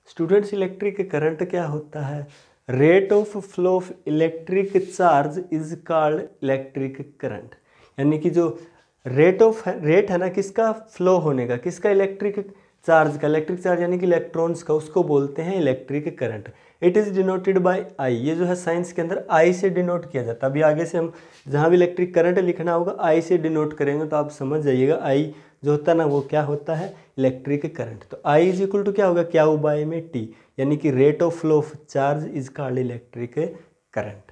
Students electric current क्या होता है? Rate of flow of electric charge is called electric current. यानी कि जो रेट है ना किसका फ्लो होने का, किसका इलेक्ट्रिक चार्ज यानी कि इलेक्ट्रॉन्स का, उसको बोलते हैं electric current. It is denoted by I. ये जो है साइंस के अंदर आई से डिनोट किया जाता है। अभी आगे से हम जहाँ भी इलेक्ट्रिक करंट लिखना होगा आई से डिनोट करेंगे, तो आप समझ जाइएगा आई जो होता है ना वो क्या होता है, इलेक्ट्रिक करंट। तो आई इज इक्वल टू क्या होगा, क्यू बाय में टी, यानी कि rate of flow of charge is called electric current.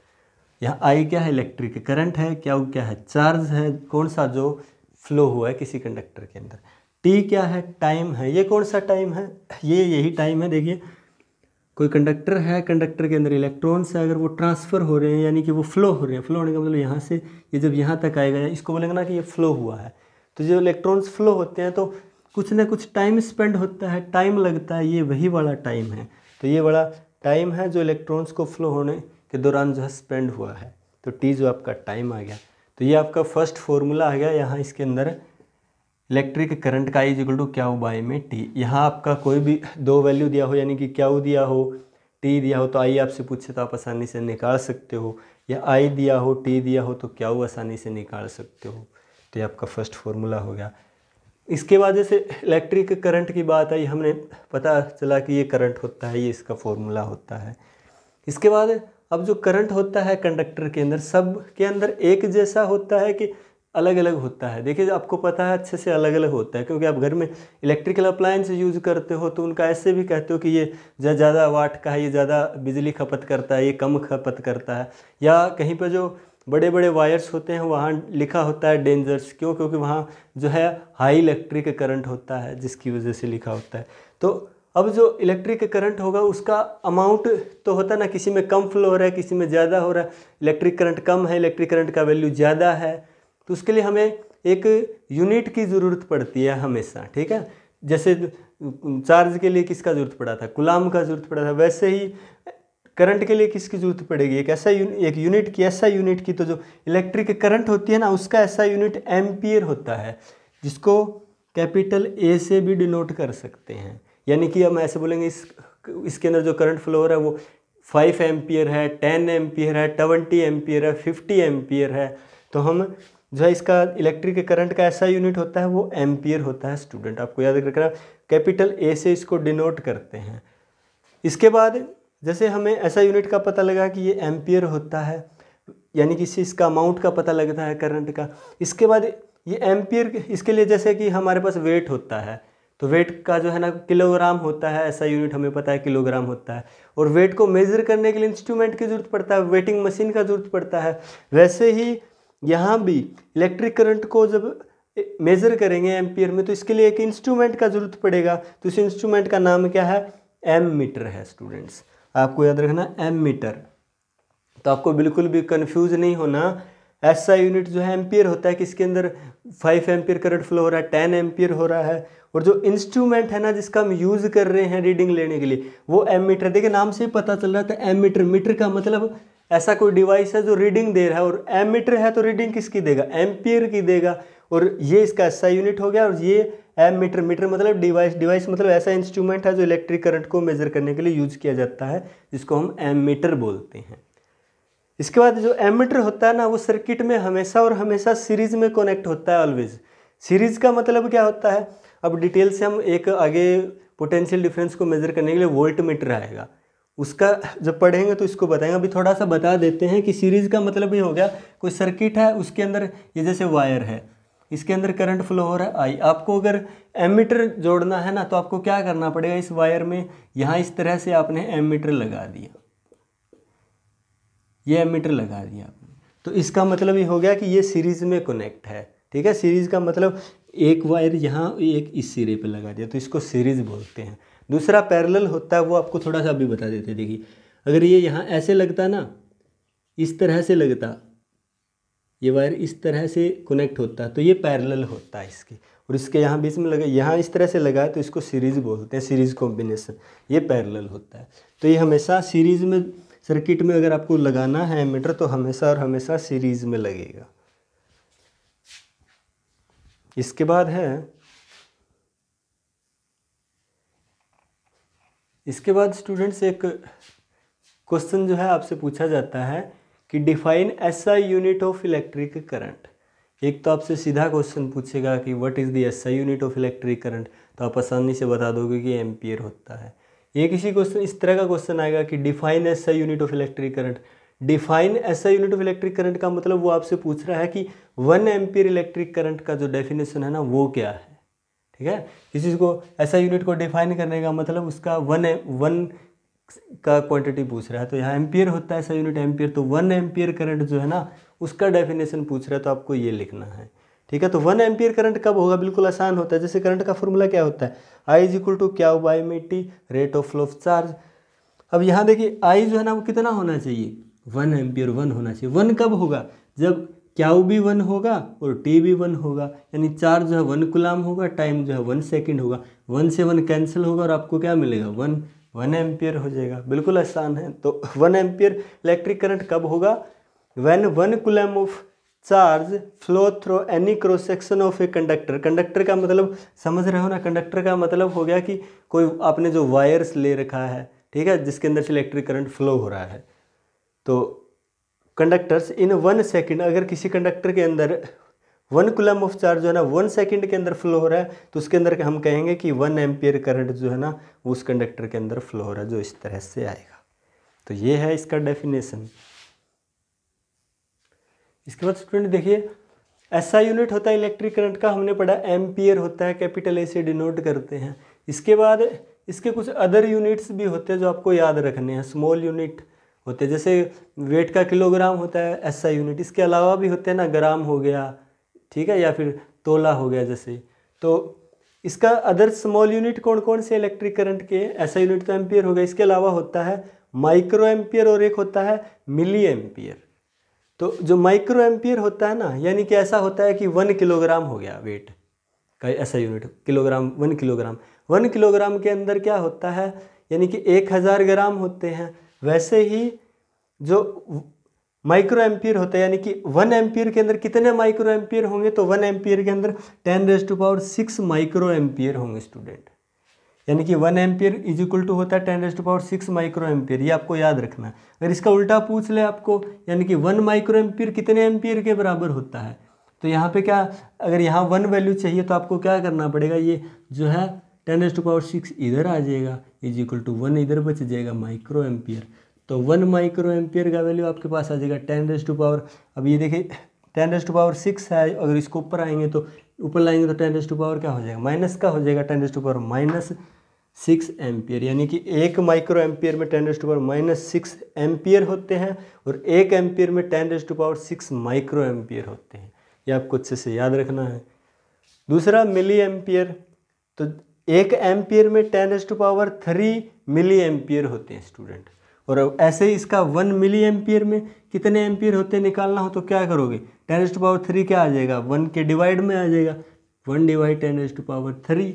यहाँ आई क्या है, इलेक्ट्रिक करंट है, क्यू क्या है, चार्ज है, कौन सा जो फ्लो हुआ है किसी कंडक्टर के अंदर। टी क्या है, टाइम है। ये कौन सा टाइम है, ये यही टाइम है। देखिए कोई कंडक्टर है, कंडक्टर के अंदर इलेक्ट्रॉन्स है, अगर वो ट्रांसफ़र हो रहे हैं यानी कि वो फ्लो हो रहे हैं, फ्लो होने का मतलब यहाँ से ये जब यहाँ तक आएगा इसको बोलेंगे ना कि ये फ्लो हुआ है। तो जो इलेक्ट्रॉन्स फ्लो होते हैं तो कुछ ना कुछ टाइम स्पेंड होता है, टाइम लगता है, ये वही वाला टाइम है। तो ये वाला टाइम है जो इलेक्ट्रॉन्स को फ्लो होने के दौरान जो है स्पेंड हुआ है। तो टी जो आपका टाइम आ गया। तो ये आपका फर्स्ट फॉर्मूला आ गया यहाँ इसके अंदर इलेक्ट्रिक करंट का is equal to Q by में टी। यहाँ आपका कोई भी दो वैल्यू दिया हो यानी कि क्यू दिया हो, टी दिया हो, तो आई आपसे पूछे तो आप आसानी से निकाल सकते हो, या आई दिया हो, टी दिया हो तो क्यू आसानी से निकाल सकते हो। तो ये आपका फर्स्ट फॉर्मूला हो गया। इसके बाद जैसे इलेक्ट्रिक करंट की बात आई, हमने पता चला कि ये करंट होता है, ये इसका फॉर्मूला होता है। इसके बाद अब जो करंट होता है कंडक्टर के अंदर, सब के अंदर एक जैसा होता है कि अलग अलग होता है? देखिए आपको पता है अच्छे से अलग अलग होता है, क्योंकि आप घर में इलेक्ट्रिकल अप्लायंस यूज़ करते हो तो उनका ऐसे भी कहते हो कि ये ज़्यादा वाट का है, ये ज़्यादा बिजली खपत करता है, ये कम खपत करता है। या कहीं पर जो बड़े बड़े वायर्स होते हैं वहाँ लिखा होता है डेंजर्स, क्यों? क्योंकि वहाँ जो है हाई इलेक्ट्रिक करंट होता है, जिसकी वजह से लिखा होता है। तो अब जो इलेक्ट्रिक करंट होगा उसका अमाउंट तो होता है ना, किसी में कम फ्लो हो रहा है, किसी में ज़्यादा हो रहा है। इलेक्ट्रिक करंट कम है, इलेक्ट्रिक करंट का वैल्यू ज़्यादा है, तो उसके लिए हमें एक यूनिट की ज़रूरत पड़ती है हमेशा, ठीक है। जैसे चार्ज के लिए किसका ज़रूरत पड़ा था, कूलाम का ज़रूरत पड़ा था, वैसे ही करंट के लिए किसकी ज़रूरत पड़ेगी, एक यूनिट की, ऐसा यूनिट की। तो जो इलेक्ट्रिक करंट होती है ना उसका ऐसा यूनिट एम्पियर होता है, जिसको कैपिटल ए से भी डिनोट कर सकते हैं। यानी कि हम ऐसे बोलेंगे इसके अंदर जो करंट फ्लो हो रहा है वो 5 एम्पियर है, 10 एम्पियर है, 20 एम्पियर है, 50 एम्पियर है। तो हम जो है इसका इलेक्ट्रिक करंट का ऐसा यूनिट होता है वो एम्पियर होता है। स्टूडेंट आपको याद रखना, कैपिटल ए से इसको डिनोट करते हैं। इसके बाद जैसे हमें ऐसा यूनिट का पता लगा कि ये एम्पियर होता है, यानी कि इसका अमाउंट का पता लगता है करंट का। इसके बाद ये एम्पियर, इसके लिए जैसे कि हमारे पास वेट होता है, तो वेट का जो है ना किलोग्राम होता है, ऐसा यूनिट हमें पता है किलोग्राम होता है। और वेट को मेज़र करने के लिए इंस्ट्रूमेंट की ज़रूरत पड़ता है, वेटिंग मशीन का ज़रूरत पड़ता है। वैसे ही यहाँ भी इलेक्ट्रिक करंट को जब मेज़र करेंगे एम्पियर में, तो इसके लिए एक इंस्ट्रूमेंट का ज़रूरत पड़ेगा। तो इस इंस्ट्रूमेंट का नाम क्या है, एमीटर है। स्टूडेंट्स आपको याद रखना एमीटर। तो आपको बिल्कुल भी कंफ्यूज नहीं होना, ऐसा यूनिट जो है एम्पियर होता है कि इसके अंदर 5 एम्पियर करंट फ्लो हो रहा है, 10 एम्पियर हो रहा है। और जो इंस्ट्रूमेंट है ना जिसका हम यूज़ कर रहे हैं रीडिंग लेने के लिए, वो एमीटर। देखिए नाम से ही पता चल रहा था एमीटर, मीटर का मतलब ऐसा कोई डिवाइस है जो रीडिंग दे रहा है, और एमीटर है तो रीडिंग किसकी देगा, एम्पियर की देगा। और ये इसका ऐसा यूनिट हो गया। और ये एमीटर, मीटर मतलब डिवाइस, डिवाइस मतलब ऐसा इंस्ट्रूमेंट है जो इलेक्ट्रिक करंट को मेजर करने के लिए यूज किया जाता है, जिसको हम एमीटर बोलते हैं। इसके बाद जो एमीटर होता है ना वो सर्किट में हमेशा और हमेशा सीरीज में कनेक्ट होता है, ऑलवेज। सीरीज का मतलब क्या होता है, अब डिटेल से हम एक आगे पोटेंशियल डिफरेंस को मेजर करने के लिए वोल्ट मीटर आएगा, उसका जब पढ़ेंगे तो इसको बताएंगे। अभी थोड़ा सा बता देते हैं कि सीरीज का मतलब ये हो गया, कोई सर्किट है उसके अंदर ये जैसे वायर है, इसके अंदर करंट फ्लो हो रहा है आई। आपको अगर एमीटर जोड़ना है ना तो आपको क्या करना पड़ेगा, इस वायर में यहाँ इस तरह से आपने एमीटर लगा दिया, ये एमीटर लगा दिया आपने, तो इसका मतलब ये हो गया कि ये सीरीज में कनेक्ट है, ठीक है। सीरीज का मतलब एक वायर यहाँ एक इस सिरे पे लगा दिया, तो इसको सीरीज बोलते हैं। दूसरा पैरेलल होता है, वो आपको थोड़ा सा अभी बता देते हैं। देखिए अगर ये यहाँ ऐसे लगता ना, इस तरह से लगता, ये वायर इस तरह से कनेक्ट होता तो ये पैरेलल होता है इसके, और इसके यहाँ बीच में लगा, यहाँ इस तरह से लगा तो इसको सीरीज बोलते हैं, सीरीज कॉम्बिनेशन, ये पैरेलल होता है। तो ये हमेशा सीरीज में, सर्किट में अगर आपको लगाना है एमीटर तो हमेशा और हमेशा सीरीज में लगेगा। इसके बाद है इसके बाद स्टूडेंट्स एक क्वेश्चन जो है आपसे पूछा जाता है कि define SI unit of electric current. एक तो आपसे सीधा क्वेश्चन पूछेगा कि what is the SI unit of electric current, तो आप आसानी से बता दोगे कि एम्पियर होता है। ये किसी क्वेश्चन इस तरह का क्वेश्चन आएगा कि define SI unit of electric current. Define SI unit of electric current का मतलब वो आपसे पूछ रहा है कि 1 एम्पियर इलेक्ट्रिक करंट का जो डेफिनेशन है ना वो क्या है। ठीक है, किसी को ऐसा यूनिट को डिफाइन करने का मतलब उसका वन का क्वांटिटी पूछ रहा है, तो यहाँ एम्पियर होता है ऐसा यूनिट एम्पियर, तो 1 एम्पियर करंट जो है ना उसका डेफिनेशन पूछ रहा है, तो आपको ये लिखना है। ठीक है, तो 1 एम्पियर करंट कब होगा, बिल्कुल आसान होता है। जैसे करंट का फॉर्मूला क्या होता है, I is equal to Q by मी T, rate of flow of charge. अब यहाँ देखिए I जो है ना वो कितना होना चाहिए, 1 एम्पियर 1 होना चाहिए। 1 कब होगा, जब क्यू भी 1 होगा और टी भी 1 होगा, यानी चार्ज जो है 1 कूलम होगा, टाइम जो है 1 सेकेंड होगा, 1 से 1 कैंसिल होगा और आपको क्या मिलेगा, 1 एम्पियर हो जाएगा। बिल्कुल आसान है। तो 1 एम्पियर इलेक्ट्रिक करंट कब होगा, when 1 coulomb of charge flow through any cross section of a conductor. Conductor का मतलब समझ रहे हो ना, कंडक्टर का मतलब हो गया कि कोई आपने जो वायर्स ले रखा है, ठीक है, जिसके अंदर से इलेक्ट्रिक करंट फ्लो हो रहा है। तो कंडक्टर्स इन 1 सेकेंड, अगर किसी कंडक्टर के अंदर 1 कूलम ऑफ चार्ज जो है ना 1 सेकेंड के अंदर फ्लो हो रहा है, तो उसके अंदर हम कहेंगे कि 1 एम्पियर करंट जो है ना उस कंडक्टर के अंदर फ्लो हो रहा है, जो इस तरह से आएगा। तो ये है इसका डेफिनेशन। इसके बाद स्टूडेंट देखिए, ऐसा यूनिट होता है इलेक्ट्रिक करंट का, हमने पढ़ा एम्पियर होता है, कैपिटल ए से डिनोट करते हैं। इसके बाद इसके कुछ अदर यूनिट्स भी होते हैं जो आपको याद रखने हैं। स्मॉल यूनिट होते हैं, जैसे वेट का किलोग्राम होता है ऐसा यूनिट, इसके अलावा भी होते हैं ना, ग्राम हो गया, ठीक है, या फिर तोला हो गया जैसे। तो इसका अदर स्मॉल यूनिट कौन कौन से इलेक्ट्रिक करंट के, ऐसा यूनिट तो एम्पियर हो गया, इसके अलावा होता है माइक्रो एम्पियर और एक होता है मिली एम्पियर। तो जो माइक्रो एम्पियर होता है ना, यानी कि ऐसा होता है कि 1 किलोग्राम हो गया वेट का ऐसा यूनिट, किलोग्राम 1 किलोग्राम। 1 किलोग्राम के अंदर क्या होता है, यानी कि 1000 ग्राम होते हैं। वैसे ही जो माइक्रो एम्पियर होता है, यानी कि 1 एम्पियर के अंदर कितने माइक्रो एम्पियर होंगे, तो 1 एम्पियर के अंदर 10⁻6 माइक्रो एम्पियर होंगे स्टूडेंट। यानी कि 1 एम्पियर इज इक्वल टू होता है 10⁻6 माइक्रो एम्पियर, ये आपको याद रखना है। अगर इसका उल्टा पूछ ले आपको, यानी कि 1 माइक्रो एम्पियर कितने एम्पियर के बराबर होता है, तो यहाँ पे क्या, अगर यहाँ 1 वैल्यू चाहिए तो आपको क्या करना पड़ेगा, ये जो है 10⁻6 इधर आ जाएगा, इज इक्वल टू 1 इधर बच जाएगा माइक्रो एम्पियर। तो 1 माइक्रो एम्पियर का वैल्यू आपके पास आ जाएगा 10⁻, अब ये देखिए 10⁻6 है, अगर इसको ऊपर आएंगे तो ऊपर लाएंगे तो 10⁻ क्या हो जाएगा, माइनस का हो जाएगा, 10⁻6 एम्पियर। यानी कि 1 माइक्रो एम्पियर में 10⁻6 एम्पियर होते हैं और 1 एम्पियर में 10⁻6 माइक्रो एम्पियर होते हैं। ये आपको अच्छे से याद रखना है। दूसरा मिली एम्पियर, तो 1 एम्पियर में 10⁻3 मिली एम्पियर होते हैं स्टूडेंट। और ऐसे ही इसका 1 मिली एम्पियर में कितने एम्पियर होते हैं निकालना हो तो क्या करोगे, 10⁻3 क्या आ जाएगा, 1 के डिवाइड में आ जाएगा, 1 डिवाइड 10⁻3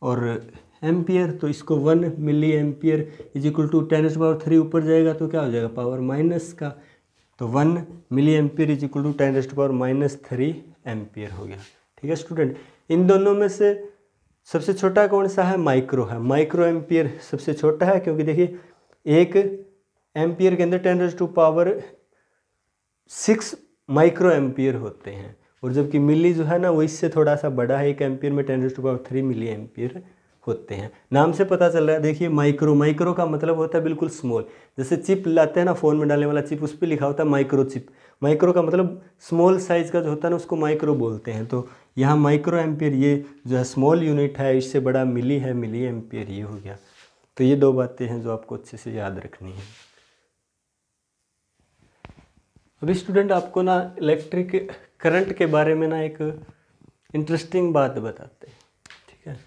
और एम्पियर। तो इसको 1 milli ampere is equal to 10⁻3 ऊपर जाएगा तो क्या हो जाएगा, पावर माइनस का। तो 1 milli ampere is equal to 10⁻3 ampere हो गया। ठीक है स्टूडेंट, इन दोनों में से सबसे छोटा कौन सा है, माइक्रो है। माइक्रो एम्पियर सबसे छोटा है, क्योंकि देखिए 1 एम्पियर के अंदर 10⁻6 माइक्रो एम्पियर होते हैं, और जबकि मिली जो है ना वो इससे थोड़ा सा बड़ा है, 1 एम्पियर में 10⁻3 मिली एम्पियर होते हैं। नाम से पता चल रहा है, देखिए माइक्रो का मतलब होता है बिल्कुल स्मॉल। जैसे चिप लाते हैं ना फ़ोन में डालने वाला चिप, उस पर लिखा होता है माइक्रो चिप। माइक्रो का मतलब स्मॉल साइज़ का जो होता है ना उसको माइक्रो बोलते हैं। तो यहाँ माइक्रो एम्पियर ये जो है स्मॉल यूनिट है, इससे बड़ा मिली है, मिली एम्पियर ये हो गया। तो ये 2 बातें हैं जो आपको अच्छे से याद रखनी है। अभी स्टूडेंट आपको ना इलेक्ट्रिक करंट के बारे में ना एक इंटरेस्टिंग बात बताते हैं। ठीक है,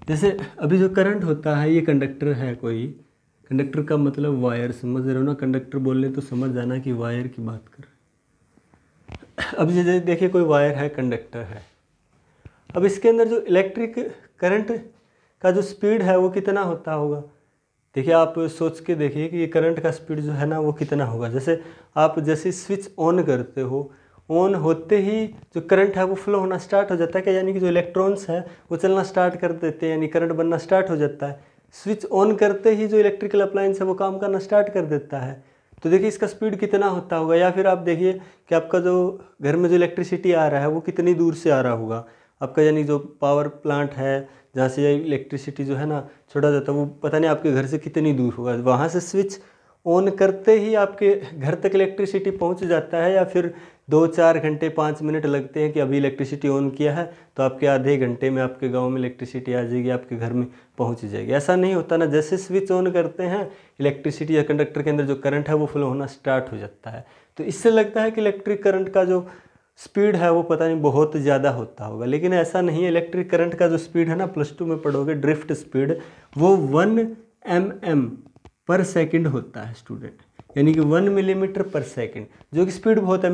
जैसे अभी जो करंट होता है, ये कंडक्टर है कोई, कंडक्टर का मतलब वायर, समझ रहे हो ना, कंडक्टर बोलने तो समझ जाना कि वायर की बात कर रहे हैं। अब जैसे देखिए कोई वायर है, कंडक्टर है, अब इसके अंदर जो इलेक्ट्रिक करंट का जो स्पीड है वो कितना होता होगा। देखिए आप सोच के देखिए कि ये करंट का स्पीड जो है ना वो कितना होगा। जैसे आप जैसे स्विच ऑन करते हो, ऑन होते ही जो करंट है वो फ्लो होना स्टार्ट हो जाता है क्या, यानी कि जो इलेक्ट्रॉन्स हैं वो चलना स्टार्ट कर देते हैं, यानी करंट बनना स्टार्ट हो जाता है। स्विच ऑन करते ही जो इलेक्ट्रिकल अप्लायंस है वो काम करना स्टार्ट कर देता है। तो देखिए इसका स्पीड कितना होता होगा, या फिर आप देखिए कि आपका जो घर में जो इलेक्ट्रिसिटी आ रहा है वो कितनी दूर से आ रहा होगा आपका, यानी जो पावर प्लांट है जहाँ से इलेक्ट्रिसिटी जो है ना छोड़ा जाता है वो पता नहीं आपके घर से कितनी दूर होगा। वहाँ से स्विच ऑन करते ही आपके घर तक इलेक्ट्रिसिटी पहुँच जाता है, या फिर 2-4 घंटे 5 मिनट लगते हैं कि अभी इलेक्ट्रिसिटी ऑन किया है तो आपके आधे घंटे में आपके गांव में इलेक्ट्रिसिटी आ जाएगी, आपके घर में पहुंच जाएगी। ऐसा नहीं होता ना, जैसे स्विच ऑन करते हैं इलेक्ट्रिसिटी या कंडक्टर के अंदर जो करंट है वो फ्लो होना स्टार्ट हो जाता है। तो इससे लगता है कि इलेक्ट्रिक करंट का जो स्पीड है वो पता नहीं बहुत ज़्यादा होता होगा, लेकिन ऐसा नहीं है। इलेक्ट्रिक करंट का जो स्पीड है ना, +2 में पढ़ोगे ड्रिफ्ट स्पीड, वो 1 mm/s होता है स्टूडेंट, यानी कि 1 mm/s, जो कि स्पीड बहुत है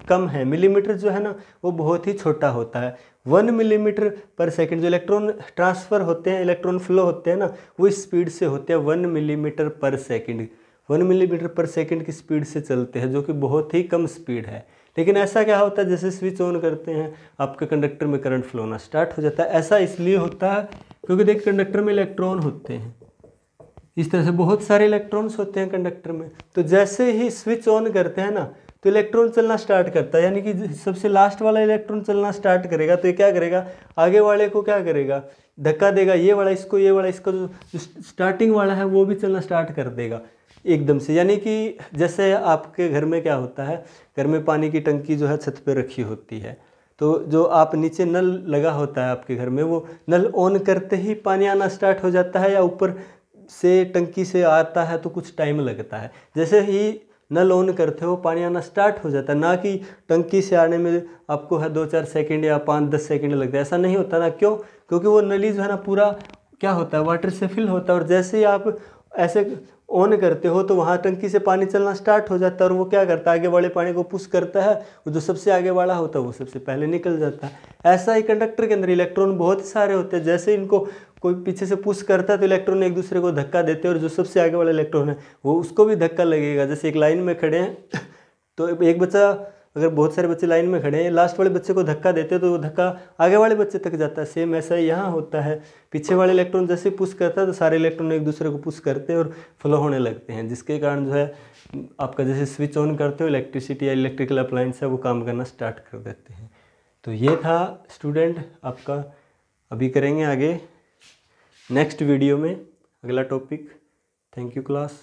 कम है। मिलीमीटर जो है ना वो बहुत ही छोटा होता है। 1 mm/s जो इलेक्ट्रॉन ट्रांसफ़र होते हैं, इलेक्ट्रॉन फ्लो होते हैं ना, वो इस स्पीड से होते हैं 1 mm/s। 1 mm/s की स्पीड से चलते हैं, जो कि बहुत ही कम स्पीड है। लेकिन ऐसा क्या होता है, जैसे स्विच ऑन करते हैं आपके कंडक्टर में करंट फ्लो होना स्टार्ट हो जाता है। ऐसा इसलिए होता है क्योंकि देख कंडक्टर में इलेक्ट्रॉन होते हैं, इस तरह से बहुत सारे इलेक्ट्रॉन्स होते हैं कंडक्टर में। तो जैसे ही स्विच ऑन करते हैं ना तो इलेक्ट्रॉन चलना स्टार्ट करता है, यानी कि सबसे लास्ट वाला इलेक्ट्रॉन चलना स्टार्ट करेगा तो ये क्या करेगा, आगे वाले को क्या करेगा, धक्का देगा, ये वाला इसको, ये वाला इसको, जो स्टार्टिंग वाला है वो भी चलना स्टार्ट कर देगा एकदम से। यानी कि जैसे आपके घर में क्या होता है, घर में पानी की टंकी जो है छत पे रखी होती है, तो जो आप नीचे नल लगा होता है आपके घर में, वो नल ऑन करते ही पानी आना स्टार्ट हो जाता है, या ऊपर से टंकी से आता है तो कुछ टाइम लगता है। जैसे ही नल ऑन करते हो पानी आना स्टार्ट हो जाता है, ना कि टंकी से आने में आपको है 2-4 सेकंड या 5-10 सेकंड लगता है। ऐसा नहीं होता ना, क्यों? क्योंकि वो नली जो है ना पूरा क्या होता है, वाटर से फिल होता है, और जैसे ही आप ऐसे ऑन करते हो तो वहाँ टंकी से पानी चलना स्टार्ट हो जाता है, और वो क्या करता है, आगे वाले पानी को पुश करता है, वो जो सबसे आगे वाला होता है वो सबसे पहले निकल जाता है। ऐसा ही कंडक्टर के अंदर इलेक्ट्रॉन बहुत सारे होते हैं, जैसे इनको कोई पीछे से पुश करता है तो इलेक्ट्रॉन एक दूसरे को धक्का देते हैं, और जो सबसे आगे वाला इलेक्ट्रॉन है वो उसको भी धक्का लगेगा। जैसे एक लाइन में खड़े हैं तो एक बच्चा, अगर बहुत सारे बच्चे लाइन में खड़े हैं, लास्ट वाले बच्चे को धक्का देते हैं तो वो धक्का आगे वाले बच्चे तक जाता है। सेम ऐसा ही यहाँ होता है, पीछे वाले इलेक्ट्रॉन जैसे पुश करता है तो सारे इलेक्ट्रॉन एक दूसरे को पुश करते हैं और फ्लो होने लगते हैं, जिसके कारण जो है आपका जैसे स्विच ऑन करते हो इलेक्ट्रिसिटी या इलेक्ट्रिकल अप्लायंस है वो काम करना स्टार्ट कर देते हैं। तो ये था स्टूडेंट आपका, अभी करेंगे आगे नेक्स्ट वीडियो में अगला टॉपिक। Thank you class.